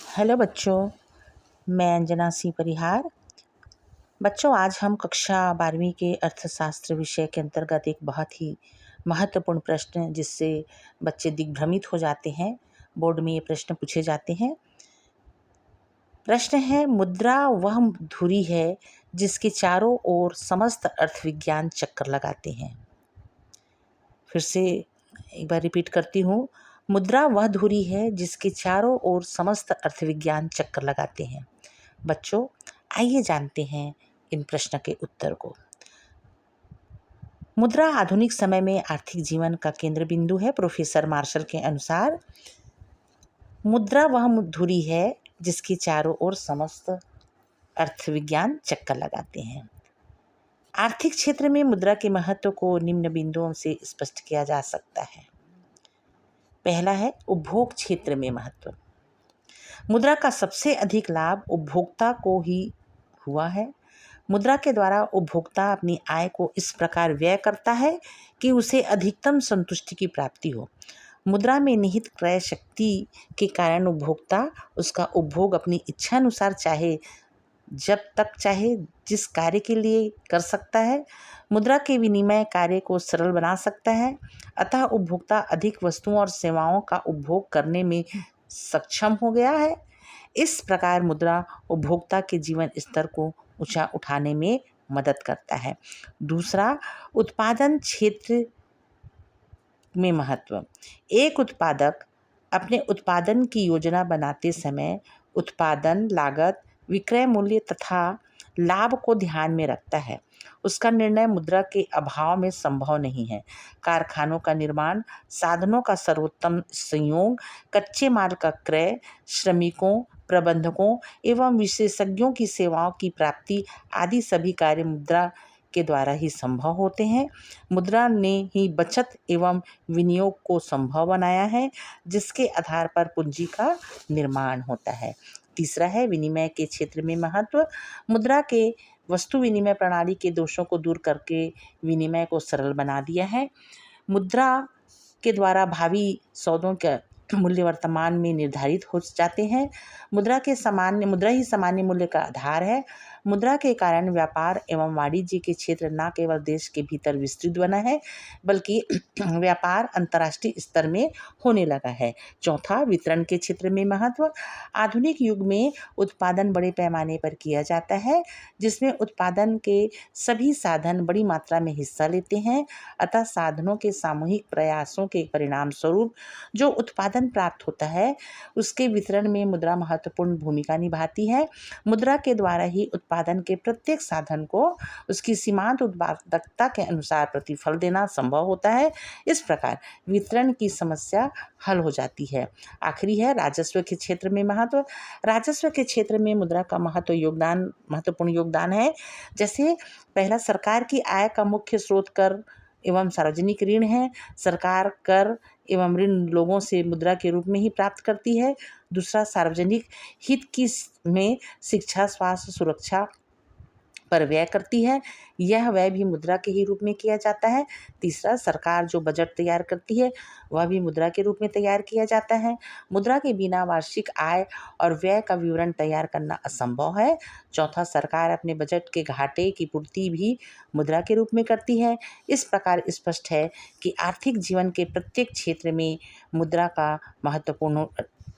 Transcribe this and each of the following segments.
Hello बच्चों, मैं अंजना सिंह परिहार। बच्चों, आज हम कक्षा 12वीं के अर्थशास्त्र विषय के अंतर्गत एक बहुत ही महत्वपूर्ण प्रश्न जिससे बच्चे दिग्भ्रमित हो जाते हैं, बोर्ड में ये प्रश्न पूछे जाते हैं। प्रश्न है, मुद्रा वह धुरी है जिसके चारों ओर समस्त अर्थविज्ञान चक्कर लगाते हैं। फिर से एक बार रिपीट करती हूँ। मुद्रा वह धुरी है जिसके चारों ओर समस्त अर्थविज्ञान चक्कर लगाते हैं। बच्चों, आइए जानते हैं इन प्रश्न के उत्तर को। मुद्रा आधुनिक समय में आर्थिक जीवन का केंद्र बिंदु है। प्रोफेसर मार्शल के अनुसार मुद्रा वह धुरी है जिसके चारों ओर समस्त अर्थविज्ञान चक्कर लगाते हैं। आर्थिक क्षेत्र में मुद्रा के महत्व को निम्न बिंदुओं से स्पष्ट किया जा सकता है। पहला है उपभोग क्षेत्र में महत्व। मुद्रा का सबसे अधिक लाभ उपभोक्ता को ही हुआ है। मुद्रा के द्वारा उपभोक्ता अपनी आय को इस प्रकार व्यय करता है कि उसे अधिकतम संतुष्टि की प्राप्ति हो। मुद्रा में निहित क्रय शक्ति के कारण उपभोक्ता उसका उपभोग अपनी इच्छा अनुसार चाहे जब तक चाहे जिस कार्य के लिए कर सकता है। मुद्रा के विनिमय कार्य को सरल बना सकता है, अतः उपभोक्ता अधिक वस्तुओं और सेवाओं का उपभोग करने में सक्षम हो गया है। इस प्रकार मुद्रा उपभोक्ता के जीवन स्तर को ऊंचा उठाने में मदद करता है। दूसरा, उत्पादन क्षेत्र में महत्व। एक उत्पादक अपने उत्पादन की योजना बनाते समय उत्पादन लागत, विक्रय मूल्य तथा लाभ को ध्यान में रखता है। उसका निर्णय मुद्रा के अभाव में संभव नहीं है। कारखानों का निर्माण, साधनों का सर्वोत्तम संयोग, कच्चे माल का क्रय, श्रमिकों, प्रबंधकों एवं विशेषज्ञों की सेवाओं की प्राप्ति आदि सभी कार्य मुद्रा के द्वारा ही संभव होते हैं। मुद्रा ने ही बचत एवं विनियोग को संभव बनाया है, जिसके आधार पर पूंजी का निर्माण होता है। तीसरा है विनिमय के क्षेत्र में महत्व। मुद्रा के वस्तु विनिमय प्रणाली के दोषों को दूर करके विनिमय को सरल बना दिया है। मुद्रा के द्वारा भावी सौदों का मूल्य वर्तमान में निर्धारित हो जाते हैं। मुद्रा ही सामान्य मूल्य का आधार है। मुद्रा के कारण व्यापार एवं वाणिज्य के क्षेत्र न केवल देश के भीतर विस्तृत बना है, बल्कि व्यापार अंतर्राष्ट्रीय स्तर में होने लगा है। चौथा, वितरण के क्षेत्र में महत्व। आधुनिक युग में उत्पादन बड़े पैमाने पर किया जाता है, जिसमें उत्पादन के सभी साधन बड़ी मात्रा में हिस्सा लेते हैं। अतः साधनों के सामूहिक प्रयासों के परिणाम स्वरूप जो उत्पादन प्राप्त होता है, उसके वितरण में मुद्रा महत्वपूर्ण भूमिका निभाती है। मुद्रा के द्वारा ही उत्पादन के प्रत्येक साधन को उसकी सीमांत उत्पादकता के अनुसार प्रतिफल देना संभव होता है। इस प्रकार वितरण की समस्या हल हो जाती है। आखिरी है राजस्व के क्षेत्र में महत्व। राजस्व के क्षेत्र में मुद्रा का महत्वपूर्ण योगदान है। जैसे पहला, सरकार की आय का मुख्य स्रोत कर एवं सार्वजनिक ऋण है। सरकार कर एवं ऋण लोगों से मुद्रा के रूप में ही प्राप्त करती है। दूसरा, सार्वजनिक हित में शिक्षा, स्वास्थ्य, सुरक्षा पर व्यय करती है। यह व्यय भी मुद्रा के ही रूप में किया जाता है। तीसरा, सरकार जो बजट तैयार करती है वह भी मुद्रा के रूप में तैयार किया जाता है। मुद्रा के बिना वार्षिक आय और व्यय का विवरण तैयार करना असंभव है। चौथा, सरकार अपने बजट के घाटे की पूर्ति भी मुद्रा के रूप में करती है। इस प्रकार स्पष्ट है कि आर्थिक जीवन के प्रत्येक क्षेत्र में मुद्रा का महत्वपूर्ण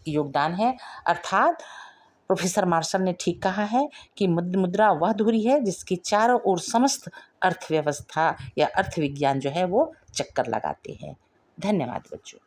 योगदान है। अर्थात प्रोफेसर मार्शल ने ठीक कहा है कि मुद्रा वह धुरी है जिसके चारों ओर समस्त अर्थव्यवस्था या अर्थविज्ञान जो है वो चक्कर लगाते हैं। धन्यवाद बच्चों।